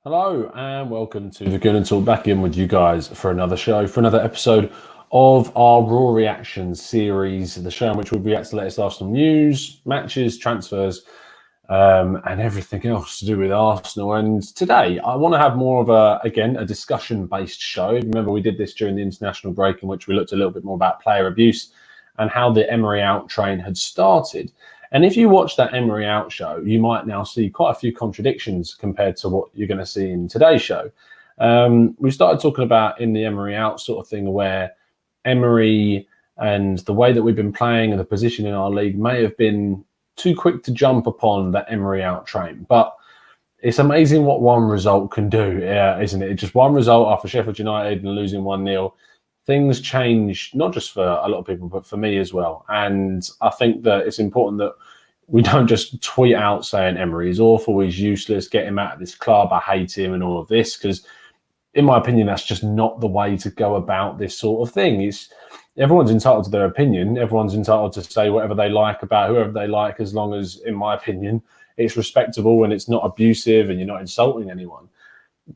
Hello and welcome to the Good and Talk, back in with you guys for another show, for another episode of our Raw Reactions series, the show in which we'll react to the latest Arsenal news, matches, transfers, and everything else to do with Arsenal. And today I want to have more of a discussion-based show. Remember, we did this during the international break in which we looked a little bit more about player abuse and how the Emery Out train had started. And if you watch that Emery Out show, you might now see quite a few contradictions compared to what you're going to see in today's show. We started talking about in the Emery Out sort of thing where Emery and the way that we've been playing and the position in our league may have been too quick to jump upon that Emery Out train. But it's amazing what one result can do, isn't it? Just one result after Sheffield United and losing 1-0. Things change, not just for a lot of people, but for me as well. And I think that it's important that we don't just tweet out saying Emery is awful, he's useless, get him out of this club, I hate him and all of this, because in my opinion, that's just not the way to go about this sort of thing. Everyone's entitled to their opinion. Everyone's entitled to say whatever they like about whoever they like, as long as, in my opinion, it's respectable and it's not abusive and you're not insulting anyone.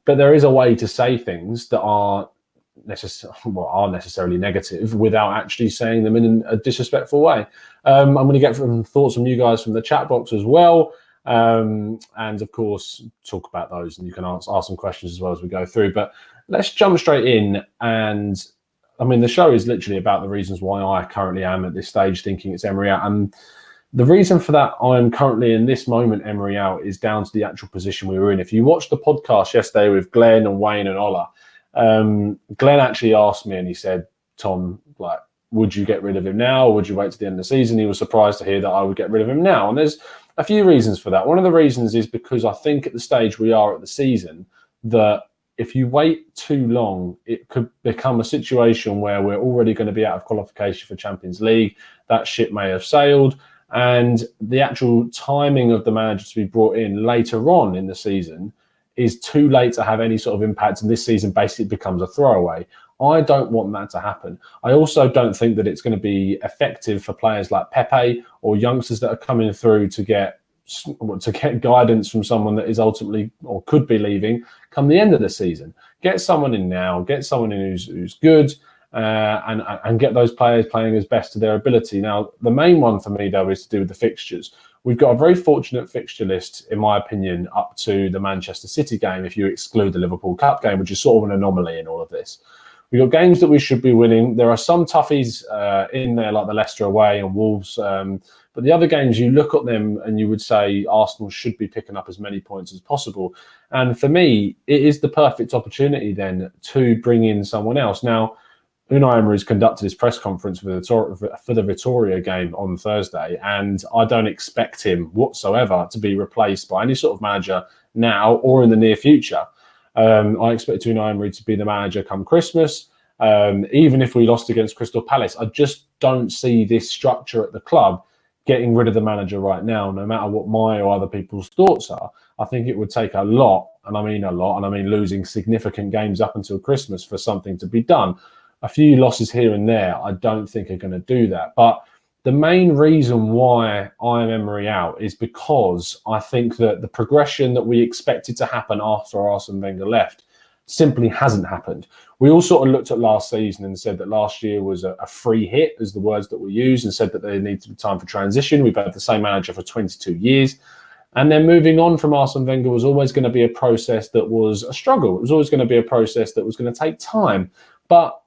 But there is a way to say things that are necessarily negative without actually saying them in a disrespectful way. I'm going to get some thoughts from you guys from the chat box as well. And of course, talk about those, and you can ask some questions as well as we go through. But let's jump straight in. And I mean, the show is literally about the reasons why I currently am at this stage thinking it's Emery Out. And the reason for that, I'm currently in this moment Emery Out, is down to the actual position we were in. If you watched the podcast yesterday with Glenn and Wayne and Ola, Glenn actually asked me and he said, Tom, like, would you get rid of him now or would you wait to the end of the season? He was surprised to hear that I would get rid of him now. And there's a few reasons for that. One of the reasons is because I think at the stage we are at the season, that if you wait too long, it could become a situation where we're already going to be out of qualification for Champions League. That ship may have sailed. And the actual timing of the manager to be brought in later on in the season is too late to have any sort of impact, and this season basically becomes a throwaway. I don't want that to happen. I also don't think that it's going to be effective for players like Pepe or youngsters that are coming through to get guidance from someone that is ultimately or could be leaving come the end of the season. Get someone in now, get someone in who's good, and get those players playing as best to their ability. Now, the main one for me, though, is to do with the fixtures. We've got a very fortunate fixture list, in my opinion, up to the Manchester City game, if you exclude the Liverpool Cup game, which is sort of an anomaly in all of this. We've got games that we should be winning. There are some toughies in there, like the Leicester away and Wolves. But the other games, you look at them and you would say Arsenal should be picking up as many points as possible. And for me, it is the perfect opportunity then to bring in someone else. Now, Unai Emery has conducted his press conference for the Vittoria game on Thursday, and I don't expect him whatsoever to be replaced by any sort of manager now or in the near future. I expect Unai Emery to be the manager come Christmas. Even if we lost against Crystal Palace, I just don't see this structure at the club getting rid of the manager right now, no matter what my or other people's thoughts are. I think it would take a lot, and I mean a lot, and I mean losing significant games up until Christmas for something to be done. A few losses here and there, I don't think are going to do that. But the main reason why I am Emery Out is because I think that the progression that we expected to happen after Arsene Wenger left simply hasn't happened. We all sort of looked at last season and said that last year was a free hit, as the words that we used, and said that there needs to be time for transition. We've had the same manager for 22 years. And then moving on from Arsene Wenger was always going to be a process that was a struggle. It was always going to be a process that was going to take time. But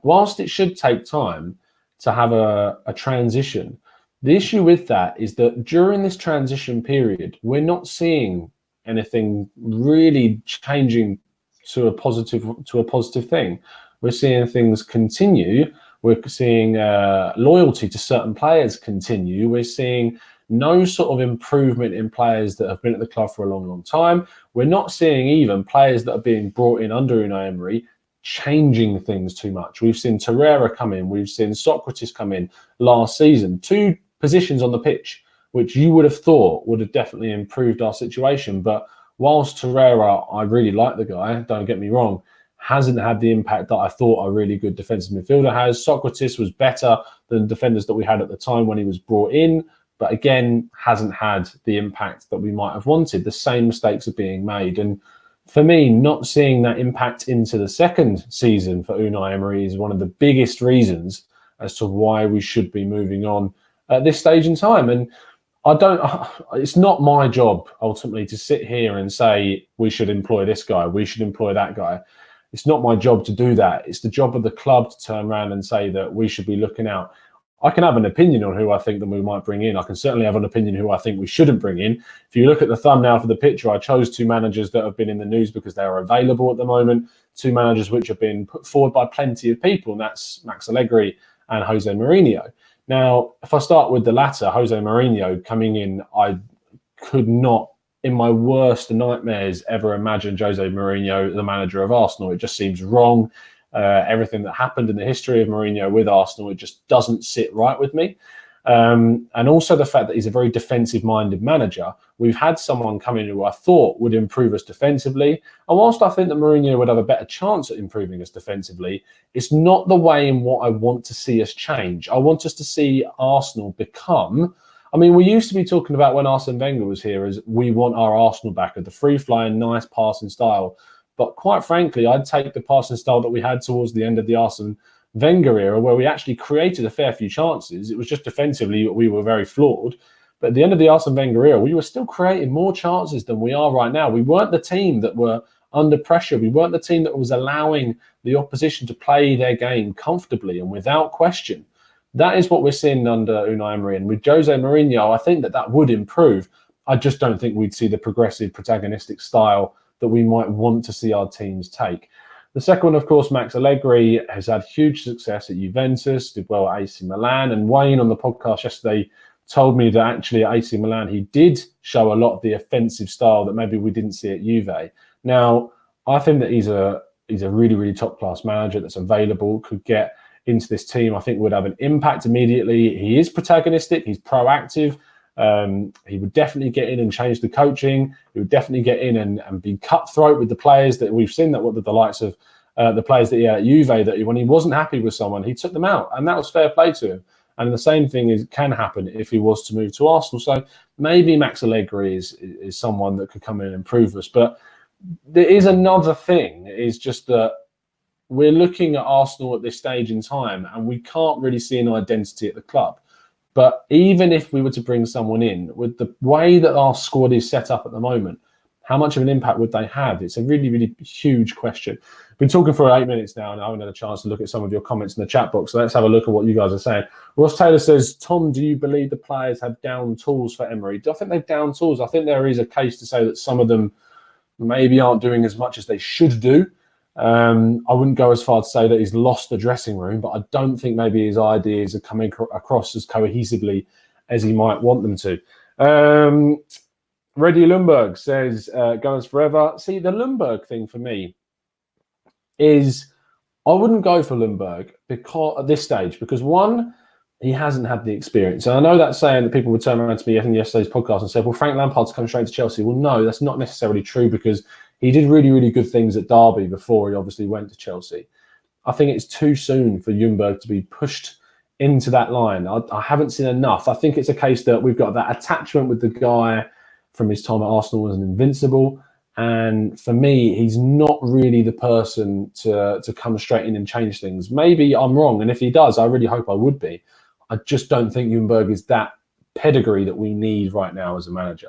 whilst it should take time to have a transition, the issue with that is that during this transition period, we're not seeing anything really changing to a positive thing. We're seeing things continue. We're seeing loyalty to certain players continue. We're seeing no sort of improvement in players that have been at the club for a long, long time. We're not seeing even players that are being brought in under Unai Emery changing things too much. We've seen Torreira come in. We've seen Socrates come in last season. Two positions on the pitch, which you would have thought would have definitely improved our situation. But whilst Torreira, I really like the guy, don't get me wrong, hasn't had the impact that I thought a really good defensive midfielder has. Socrates was better than defenders that we had at the time when he was brought in. but again, hasn't had the impact that we might have wanted. The same mistakes are being made. And for me, not seeing that impact into the second season for Unai Emery is one of the biggest reasons as to why we should be moving on at this stage in time. And it's not my job ultimately to sit here and say we should employ this guy, we should employ that guy. It's not my job to do that. It's the job of the club to turn around and say that we should be looking out. I can have an opinion on who I think that we might bring in. I can certainly have an opinion who I think we shouldn't bring in. If you look at the thumbnail for the picture, I chose two managers that have been in the news because they are available at the moment. Two managers which have been put forward by plenty of people, and that's Max Allegri and Jose Mourinho. Now, if I start with the latter, Jose Mourinho coming in, I could not, in my worst nightmares, ever imagine Jose Mourinho the manager of Arsenal. It just seems wrong. Everything that happened in the history of Mourinho with Arsenal, it just doesn't sit right with me. And also the fact that he's a very defensive-minded manager. We've had someone come in who I thought would improve us defensively. And whilst I think that Mourinho would have a better chance at improving us defensively, it's not the way in what I want to see us change. I want us to see Arsenal become... I mean, we used to be talking about when Arsene Wenger was here as we want our Arsenal back at the free-flying, nice passing style. But quite frankly, I'd take the passing style that we had towards the end of the Arsene Wenger era, where we actually created a fair few chances. It was just defensively we were very flawed. But at the end of the Arsene Wenger era, we were still creating more chances than we are right now. We weren't the team that were under pressure. We weren't the team that was allowing the opposition to play their game comfortably and without question. That is what we're seeing under Unai Emery. And with Jose Mourinho, I think that would improve. I just don't think we'd see the progressive, protagonistic style that we might want to see our teams take. The second one, of course, Max Allegri has had huge success at Juventus, did well at AC Milan. And Wayne on the podcast yesterday told me that actually at AC Milan, he did show a lot of the offensive style that maybe we didn't see at Juve. Now, I think that he's a really, really top-class manager that's available, could get into this team. I think would have an impact immediately. He is protagonistic. He's proactive. He would definitely get in and change the coaching. He would definitely get in and be cutthroat with the players that we've seen, that what the likes of the players that he had at Juve, that when he wasn't happy with someone, he took them out, and that was fair play to him. And the same thing can happen if he was to move to Arsenal. So maybe Max Allegri is someone that could come in and improve us. But there is another thing, is just that we're looking at Arsenal at this stage in time, and we can't really see an identity at the club. But even if we were to bring someone in, with the way that our squad is set up at the moment, how much of an impact would they have? It's a really, really huge question. I've been talking for 8 minutes now, and I haven't had a chance to look at some of your comments in the chat box. So let's have a look at what you guys are saying. Ross Taylor says, Tom, do you believe the players have down tools for Emery? Do I think they've down tools? I think there is a case to say that some of them maybe aren't doing as much as they should do. I wouldn't go as far to say that he's lost the dressing room, but I don't think maybe his ideas are coming across as cohesively as he might want them to. Reddy Lundberg says, Gunners forever. See, the Lundberg thing for me is I wouldn't go for Lundberg because at this stage, because one, he hasn't had the experience. And I know that's saying that people would turn around to me in yesterday's podcast and say, well, Frank Lampard's come straight to Chelsea. Well, no, that's not necessarily true, because he did really, really good things at Derby before he obviously went to Chelsea. I think it's too soon for Ljungberg to be pushed into that line. I haven't seen enough. I think it's a case that we've got that attachment with the guy from his time at Arsenal as an invincible. And for me, he's not really the person to come straight in and change things. Maybe I'm wrong. And if he does, I really hope I would be. I just don't think Ljungberg is that pedigree that we need right now as a manager.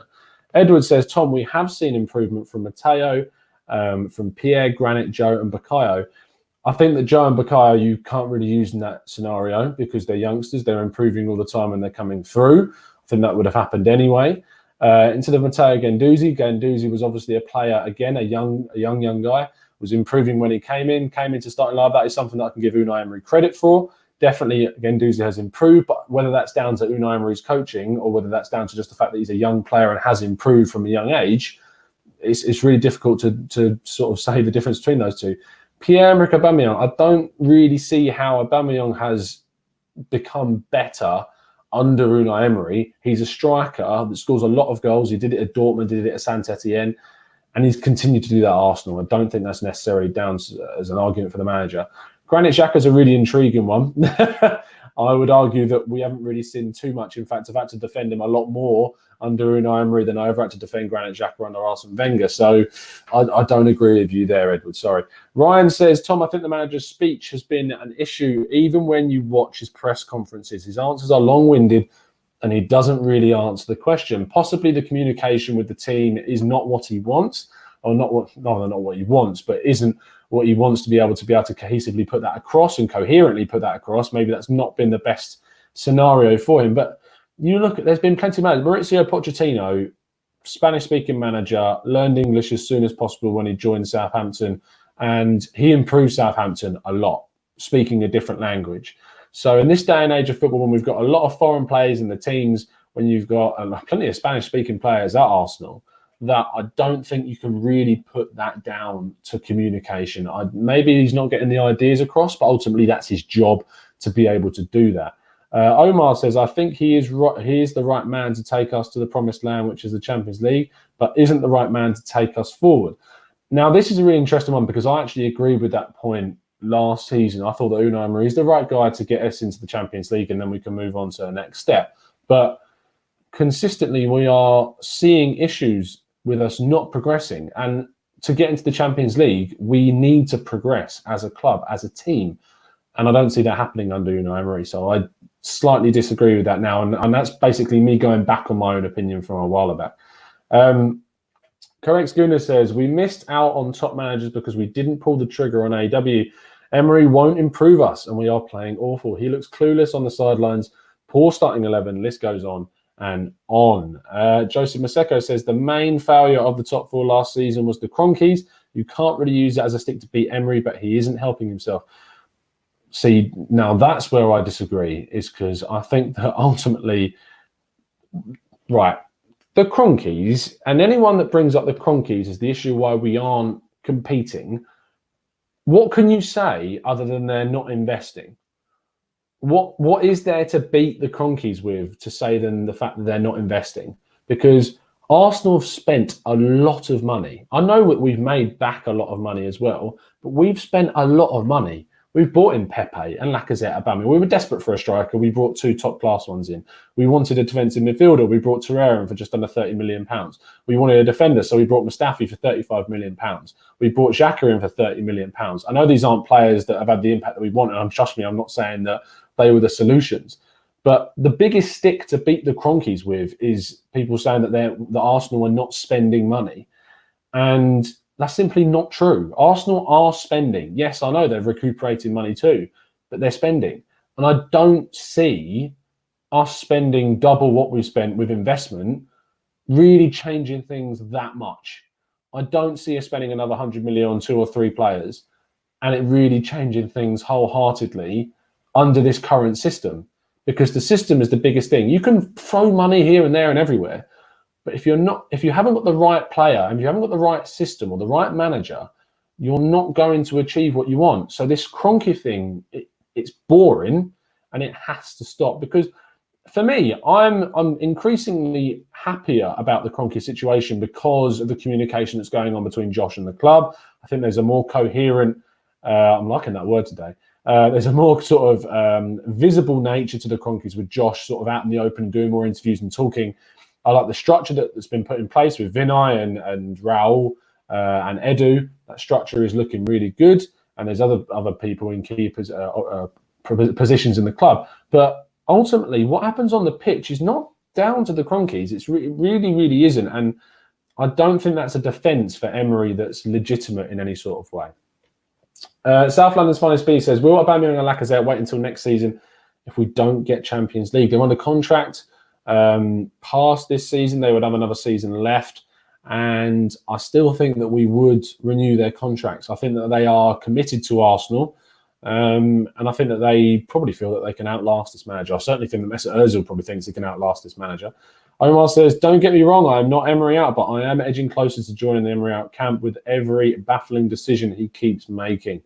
Edward says, Tom, we have seen improvement from Matteo, from Pierre, Granit, Joe and Bukayo. I think that Joe and Bukayo you can't really use in that scenario because they're youngsters. They're improving all the time and they're coming through. I think that would have happened anyway. Instead of Matteo Guendouzi was obviously a player, again, a young guy, was improving when he came into starting lineup. That is something that I can give Unai Emery credit for. Definitely, Guendouzi has improved, but whether that's down to Unai Emery's coaching or whether that's down to just the fact that he's a young player and has improved from a young age, it's really difficult to sort of say the difference between those two. Pierre-Emerick Aubameyang, I don't really see how Aubameyang has become better under Unai Emery. He's a striker that scores a lot of goals. He did it at Dortmund, did it at Saint-Etienne, and he's continued to do that at Arsenal. I don't think that's necessarily down as an argument for the manager. Granit Xhaka is a really intriguing one. I would argue that we haven't really seen too much. In fact, I've had to defend him a lot more under Unai Emery than I ever had to defend Granit Xhaka under Arsene Wenger. So I don't agree with you there, Edward. Sorry. Ryan says, Tom, I think the manager's speech has been an issue. Even when you watch his press conferences, his answers are long-winded and he doesn't really answer the question. Possibly the communication with the team is not what he wants, or not what he wants, but isn't what he wants to be able to cohesively put that across and coherently put that across. Maybe that's not been the best scenario for him. But you look at, there's been plenty of managers. Mauricio Pochettino, Spanish-speaking manager, learned English as soon as possible when he joined Southampton, and he improved Southampton a lot, speaking a different language. So in this day and age of football, when we've got a lot of foreign players in the teams, when you've got plenty of Spanish-speaking players at Arsenal, that I don't think you can really put that down to communication. Maybe he's not getting the ideas across, but ultimately that's his job to be able to do that. Omar says, I think he is the right man to take us to the promised land, which is the Champions League, but isn't the right man to take us forward. Now, this is a really interesting one because I actually agreed with that point last season. I thought that Unai Emery is the right guy to get us into the Champions League, and then we can move on to the next step. But consistently, we are seeing issues with us not progressing. And to get into the Champions League, we need to progress as a club, as a team. And I don't see that happening under Unai Emery. So I slightly disagree with that now. And that's basically me going back on my own opinion from a while back. Correct Gunnar says, we missed out on top managers because we didn't pull the trigger on AW. Emery won't improve us, and we are playing awful. He looks clueless on the sidelines. Poor starting 11. List goes on and on. Joseph Maseko says, the main failure of the top four last season was the Cronkies. You can't really use it as a stick to beat Emery, but he isn't helping himself. See, now that's where I disagree, is because I think that ultimately, right, the Cronkies, and anyone that brings up the Cronkies as the issue why we aren't competing, what can you say other than they're not investing? What is there to beat the Cronkies with to say than the fact that they're not investing? Because Arsenal have spent a lot of money. I know that we've made back a lot of money as well, but we've spent a lot of money. We've bought in Pepe and Lacazette, Aubameyang. We were desperate for a striker. We brought two top-class ones in. We wanted a defensive midfielder. We brought Torreira in for just under £30 million. We wanted a defender, so we brought Mustafi for £35 million. We brought Xhaka in for £30 million. I know these aren't players that have had the impact that we want, and trust me, I'm not saying that they were the solutions. But the biggest stick to beat the Cronkies with is people saying that the Arsenal are not spending money. And that's simply not true. Arsenal are spending. Yes, I know they're recuperating money too, but they're spending. And I don't see us spending double what we spent with investment really changing things that much. I don't see us spending another 100 million on 2 or 3 players and it really changing things wholeheartedly under this current system, because the system is the biggest thing. You can throw money here and there and everywhere, but if you haven't got the right player and you haven't got the right system or the right manager, you're not going to achieve what you want. So this Kroenke thing, it's boring and it has to stop. Because for me, I'm increasingly happier about the Kroenke situation because of the communication that's going on between Josh and the club. I think there's a more coherent, I'm liking that word today, there's a more sort of visible nature to the Kroenkes with Josh sort of out in the open, doing more interviews and talking. I like the structure that's been put in place with Vinay and Raul and Edu. That structure is looking really good. And there's other people in key positions in the club. But ultimately, what happens on the pitch is not down to the Kroenkes. It really isn't. And I don't think that's a defence for Emery that's legitimate in any sort of way. South London's Finest B says, will Aubameyang and Lacazette wait until next season if we don't get Champions League? They're under contract. Past this season, they would have another season left, and I still think that we would renew their contracts. I think that they are committed to Arsenal, and I think that they probably feel that they can outlast this manager. I certainly think that Mesut Ozil probably thinks he can outlast this manager. Omar says, don't get me wrong, I am not Emery Out, but I am edging closer to joining the Emery Out camp with every baffling decision he keeps making.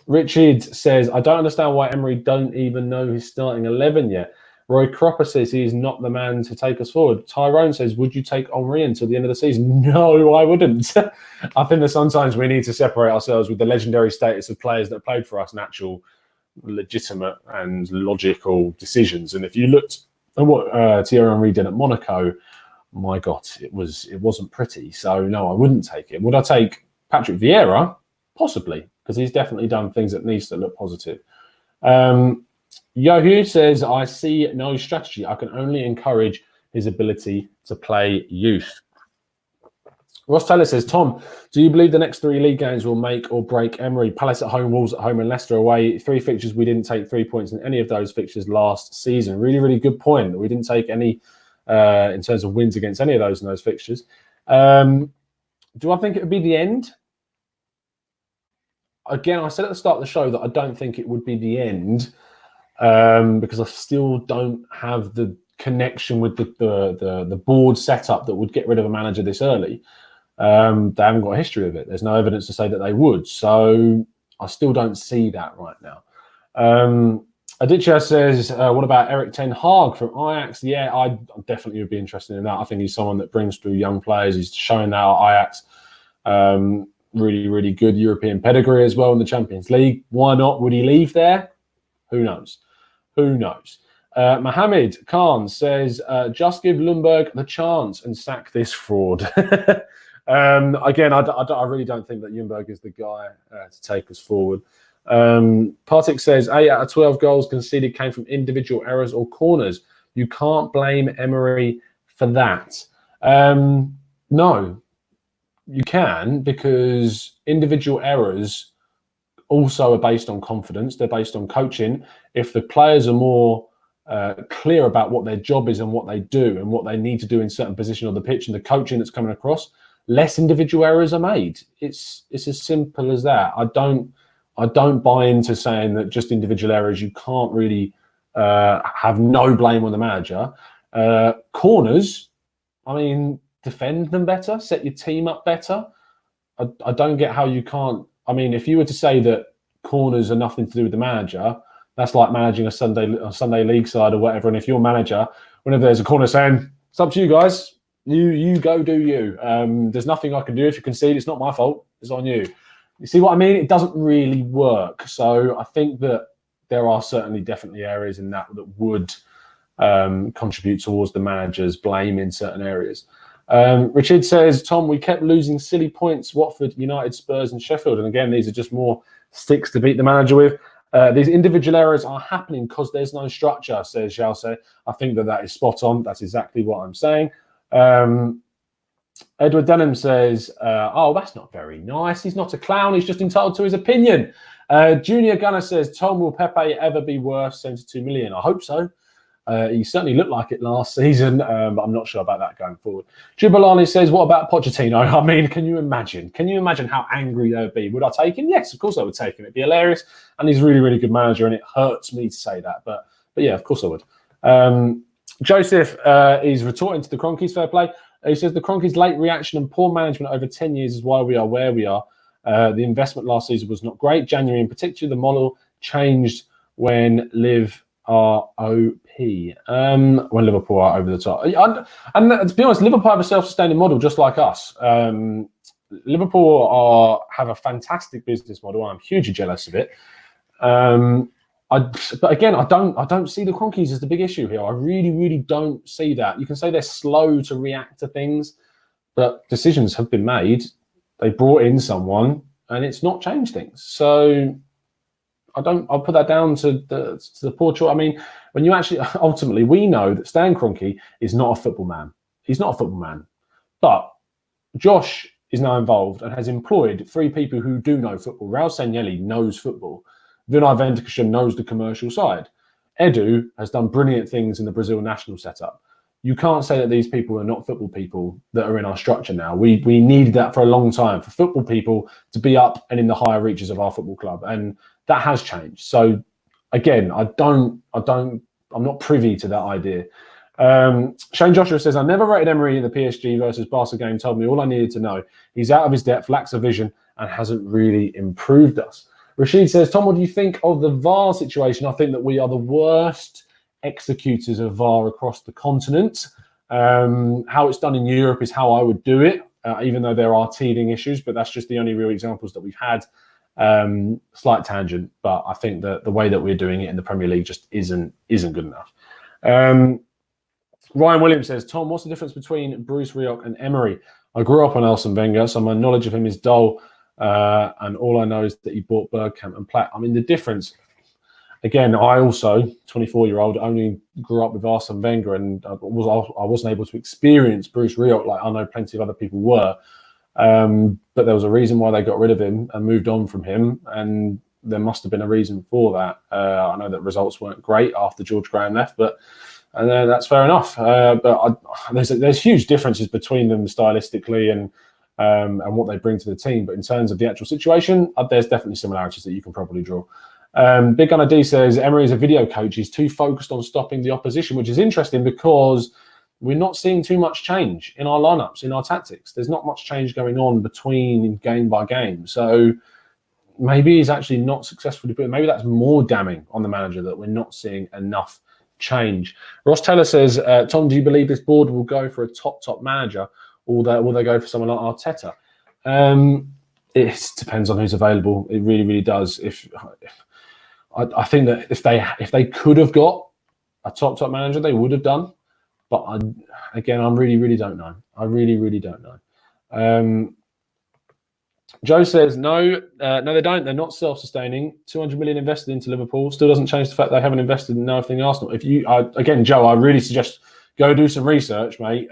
Richard says, I don't understand why Emery don't even know his starting 11 yet. Roy Cropper says he is not the man to take us forward. Tyrone says, would you take Henry until the end of the season? No, I wouldn't. I think that sometimes we need to separate ourselves with the legendary status of players that played for us and actual legitimate and logical decisions. And if you looked at what Thierry Henry did at Monaco, my God, it wasn't pretty. So no, I wouldn't take it. Would I take Patrick Vieira? Possibly, because he's definitely done things at Nice that look positive. Yohu says, I see no strategy. I can only encourage his ability to play youth. Ross Taylor says, Tom, do you believe the next 3 league games will make or break Emery? Palace at home, Wolves at home, and Leicester away. 3 fixtures, we didn't take 3 points in any of those fixtures last season. Really, really good point. We didn't take any in terms of wins against any of those in those fixtures. Do I think it would be the end? Again, I said at the start of the show that I don't think it would be the end because I still don't have the connection with the board setup that would get rid of a manager this early. They haven't got a history of it. There's no evidence to say that they would. So I still don't see that right now. Aditya says, what about Erik ten Hag from Ajax? Yeah, I definitely would be interested in that. I think he's someone that brings through young players. He's showing now at Ajax really, really good European pedigree as well in the Champions League. Why not? Would he leave there? Who knows? Who knows? Mohammed Khan says, just give Ljungberg the chance and sack this fraud. Again, I really don't think that Ljungberg is the guy to take us forward. Partik says, 8 out of 12 goals conceded came from individual errors or corners. You can't blame Emery for that. No, you can, because individual errors also are based on confidence. They're based on coaching. If the players are more clear about what their job is and what they do and what they need to do in certain position on the pitch and the coaching that's coming across, less individual errors are made. It's as simple as that. I don't buy into saying that just individual errors, you can't really have no blame on the manager. Corners, I mean, defend them better, set your team up better. I don't get how you can't. I mean, if you were to say that corners are nothing to do with the manager, that's like managing a Sunday league side or whatever. And if your manager, whenever there's a corner saying, it's up to you guys, you go do you. There's nothing I can do if you concede. It's not my fault. It's on you. You see what I mean? It doesn't really work. So I think that there are definitely areas in that would contribute towards the manager's blame in certain areas. Richard says, Tom, we kept losing silly points, Watford, United, Spurs and Sheffield. And again, these are just more sticks to beat the manager with. These individual errors are happening because there's no structure, says Jalse. I think that is spot on. That's exactly what I'm saying. Edward Denham says, oh, that's not very nice. He's not a clown. He's just entitled to his opinion. Junior Gunner says, Tom, will Pepe ever be worth 72 million? I hope so. He certainly looked like it last season, but I'm not sure about that going forward. Jubilani says, what about Pochettino? I mean, can you imagine? Can you imagine how angry they would be? Would I take him? Yes, of course I would take him. It'd be hilarious. And he's a really, really good manager, and it hurts me to say that. But yeah, of course I would. Joseph is retorting to the Kroenkes, fair play. He says, the Kroenkes' late reaction and poor management over 10 years is why we are where we are. The investment last season was not great. January in particular, the model changed when Liv are OP. When Liverpool are over the top. And to be honest, Liverpool have a self-sustaining model just like us. Liverpool have a fantastic business model. I'm hugely jealous of it. But again, I don't see the Kroenkes as the big issue here. I really, really don't see that. You can say they're slow to react to things, but decisions have been made. They brought in someone, and it's not changed things. So I'll put that down to the poor choice. I mean, when you actually ultimately, we know that Stan Kroenke is not a football man. He's not a football man, but Josh is now involved and has employed 3 people who do know football. Raul Sanllehi knows football. Vinay Ventukasham knows the commercial side. Edu has done brilliant things in the Brazil national setup. You can't say that these people are not football people that are in our structure now. We needed that for a long time, for football people to be up and in the higher reaches of our football club. And that has changed. So again, I'm not privy to that idea. Shane Joshua says, I never rated Emery in the PSG versus Barca game, told me all I needed to know. He's out of his depth, lacks a vision, and hasn't really improved us. Rashid says, Tom, what do you think of the VAR situation? I think that we are the worst executors of VAR across the continent. How it's done in Europe is how I would do it, even though there are teething issues, but that's just the only real examples that we've had Slight tangent, but I think that the way that we're doing it in the Premier League just isn't good enough. Ryan Williams says, Tom, what's the difference between Bruce Rioch and Emery? I grew up on Arsene Wenger, so my knowledge of him is dull, and all I know is that he bought Bergkamp and Platt. I mean, the difference, again, I also, 24-year-old, only grew up with Arsene Wenger, and I wasn't able to experience Bruce Rioch like I know plenty of other people were. But there was a reason why they got rid of him and moved on from him, and there must have been a reason for that. I know that results weren't great after George Graham left, but that's fair enough. There's huge differences between them stylistically and what they bring to the team. But in terms of the actual situation, there's definitely similarities that you can probably draw. Big Gunner D says, Emery is a video coach. He's too focused on stopping the opposition, which is interesting because we're not seeing too much change in our lineups, in our tactics. There's not much change going on between game by game. So maybe he's actually not successfully put. Maybe that's more damning on the manager that we're not seeing enough change. Ross Taylor says, Tom, do you believe this board will go for a top manager, or will they go for someone like Arteta? It depends on who's available. It really does. I think that if they could have got a top manager, they would have done. But I really don't know. I really don't know. Joe says, no, they don't. They're not self-sustaining. 200 million invested into Liverpool still doesn't change the fact they haven't invested in anything Arsenal. Again, Joe, I really suggest go do some research, mate.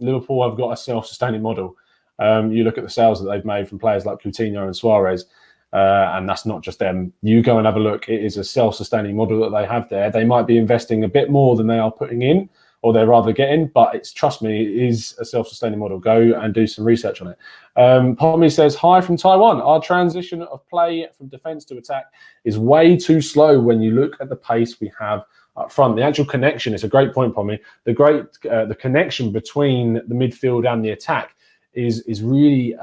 Liverpool have got a self-sustaining model. You look at the sales that they've made from players like Coutinho and Suarez, and that's not just them. You go and have a look. It is a self-sustaining model that they have there. They might be investing a bit more than they are putting in, or they're rather getting, but trust me, it is a self-sustaining model. Go and do some research on it. Pommy says, hi from Taiwan. Our transition of play from defence to attack is way too slow when you look at the pace we have up front. The actual connection is a great point, Pommy. The connection between the midfield and the attack is really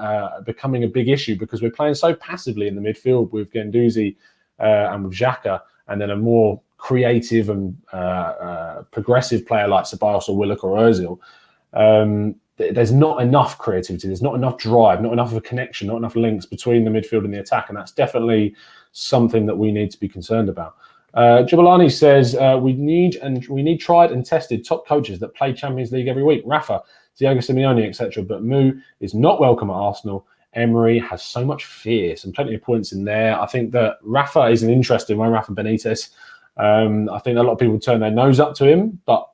becoming a big issue because we're playing so passively in the midfield with Guendouzi and with Xhaka, and then a more creative and progressive player like Ceballos or Willock or Ozil. There's not enough creativity, there's not enough drive, not enough of a connection, not enough links between the midfield and the attack, and that's definitely something that we need to be concerned about. Jabalani says, we need tried and tested top coaches that play Champions League every week. Rafa, Diego Simeone, etc. But Mu is not welcome at Arsenal. Emery has so much fear, some plenty of points in there. I think that Rafa is an interesting one, Rafa Benitez. I think a lot of people turn their nose up to him, but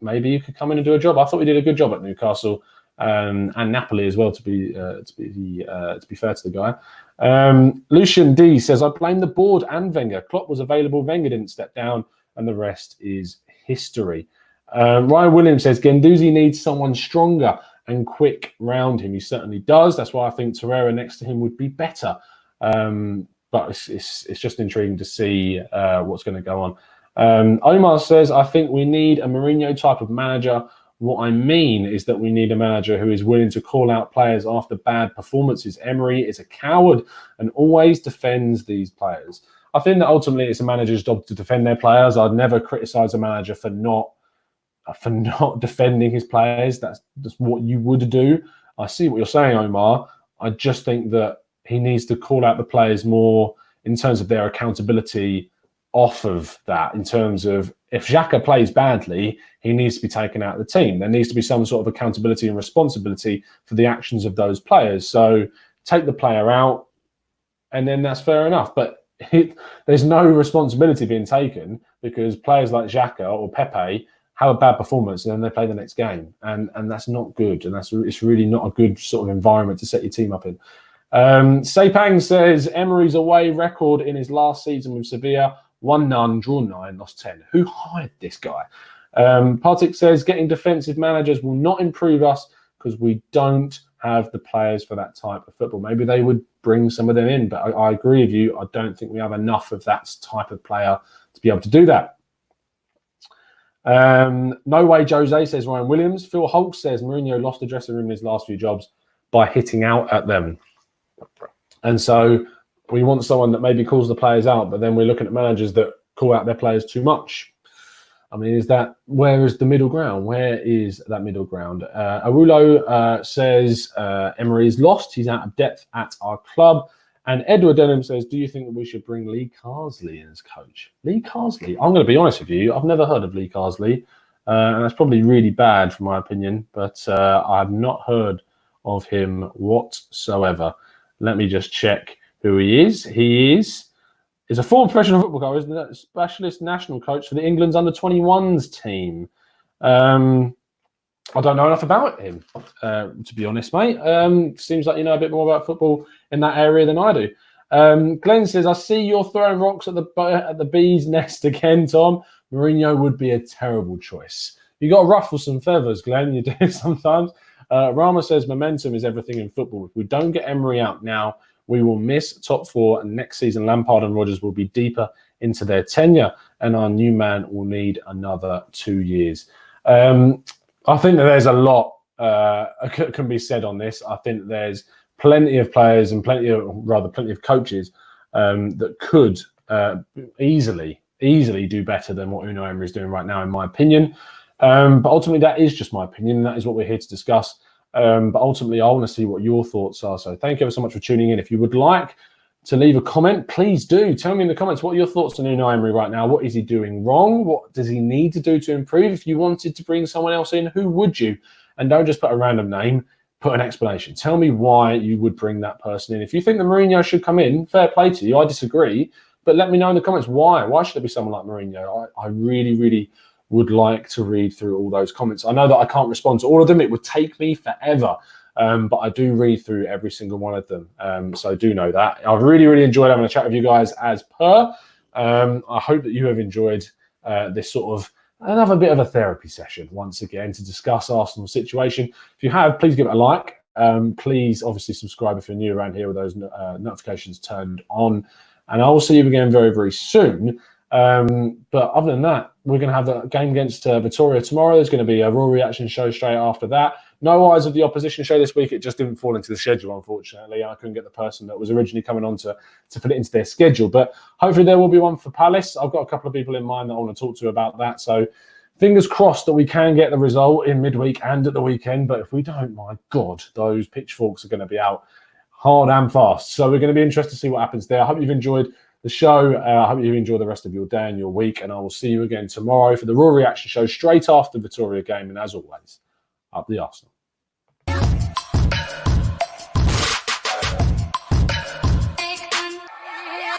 maybe you could come in and do a job. I thought he did a good job at Newcastle and Napoli as well. To be fair to the guy, Lucian D says, I blame the board and Wenger. Klopp was available, Wenger didn't step down, and the rest is history. Ryan Williams says Guendouzi needs someone stronger and quick round him. He certainly does. That's why I think Torreira next to him would be better. But it's just intriguing to see what's going to go on. Omar says, I think we need a Mourinho type of manager. What I mean is that we need a manager who is willing to call out players after bad performances. Emery is a coward and always defends these players. I think that ultimately it's a manager's job to defend their players. I'd never criticise a manager for not defending his players. That's what you would do. I see what you're saying, Omar. I just think that he needs to call out the players more in terms of their accountability off of that, in terms of if Xhaka plays badly, he needs to be taken out of the team. There needs to be some sort of accountability and responsibility for the actions of those players. So take the player out, and then that's fair enough. But there's no responsibility being taken because players like Xhaka or Pepe have a bad performance and then they play the next game. And that's not good. And it's really not a good sort of environment to set your team up in. Sepang says Emery's away record in his last season with Sevilla, 1-0, draw 9, lost 10. Who hired this guy? Partik says getting defensive managers will not improve us because we don't have the players for that type of football. Maybe they would bring some of them in, but I agree with you. I don't think we have enough of that type of player to be able to do that. No way, Jose, says Ryan Williams. Phil Holt says Mourinho lost the dressing room in his last few jobs by hitting out at them. And so we want someone that maybe calls the players out, but then we're looking at managers that call out their players too much. I mean, where is the middle ground? Where is that middle ground? Awulo says Emery is lost. He's out of depth at our club. And Edward Denham says, do you think that we should bring Lee Carsley in as coach? Lee Carsley? I'm going to be honest with you. I've never heard of Lee Carsley. And that's probably really bad for my opinion. But I've not heard of him whatsoever. Let me just check who he is. He is a former professional football coach, isn't it? Specialist national coach for the England's under-21s team. I don't know enough about him, to be honest, mate. Seems like you know a bit more about football in that area than I do. Glenn says, I see you're throwing rocks at the bee's nest again, Tom. Mourinho would be a terrible choice. You got to ruffle some feathers, Glenn. You do sometimes. Rama says, momentum is everything in football. If we don't get Emery out now, we will miss top four, and next season Lampard and Rodgers will be deeper into their tenure, and our new man will need another 2 years. I think that there's a lot can be said on this. I think there's plenty of players and plenty of coaches that could easily do better than what Unai Emery is doing right now, in my opinion. But ultimately, that is just my opinion. That is what we're here to discuss. But ultimately, I want to see what your thoughts are. So thank you ever so much for tuning in. If you would like to leave a comment, please do. Tell me in the comments what are your thoughts on Unai Emery right now. What is he doing wrong? What does he need to do to improve? If you wanted to bring someone else in, who would you? And don't just put a random name, put an explanation. Tell me why you would bring that person in. If you think that Mourinho should come in, fair play to you. I disagree. But let me know in the comments why. Why should it be someone like Mourinho? I really, really would like to read through all those comments. I know that I can't respond to all of them. It would take me forever. But I do read through every single one of them. So do know that. I've really, really enjoyed having a chat with you guys as per. I hope that you have enjoyed this sort of another bit of a therapy session once again to discuss Arsenal's situation. If you have, please give it a like. Please obviously subscribe if you're new around here with those notifications turned on. And I will see you again very, very soon. But other than that, we're going to have the game against Vitoria tomorrow. There's going to be a Raw reaction show straight after that. No Eyes of the Opposition show this week. It just didn't fall into the schedule, unfortunately. I couldn't get the person that was originally coming on to fit it into their schedule. But hopefully there will be one for Palace. I've got a couple of people in mind that I want to talk to about that. So fingers crossed that we can get the result in midweek and at the weekend. But if we don't, my God, those pitchforks are going to be out hard and fast. So we're going to be interested to see what happens there. I hope you've enjoyed the show. I hope you enjoy the rest of your day and your week. And I will see you again tomorrow for the Raw reaction show straight after the Vitoria game. And as always, up the Arsenal.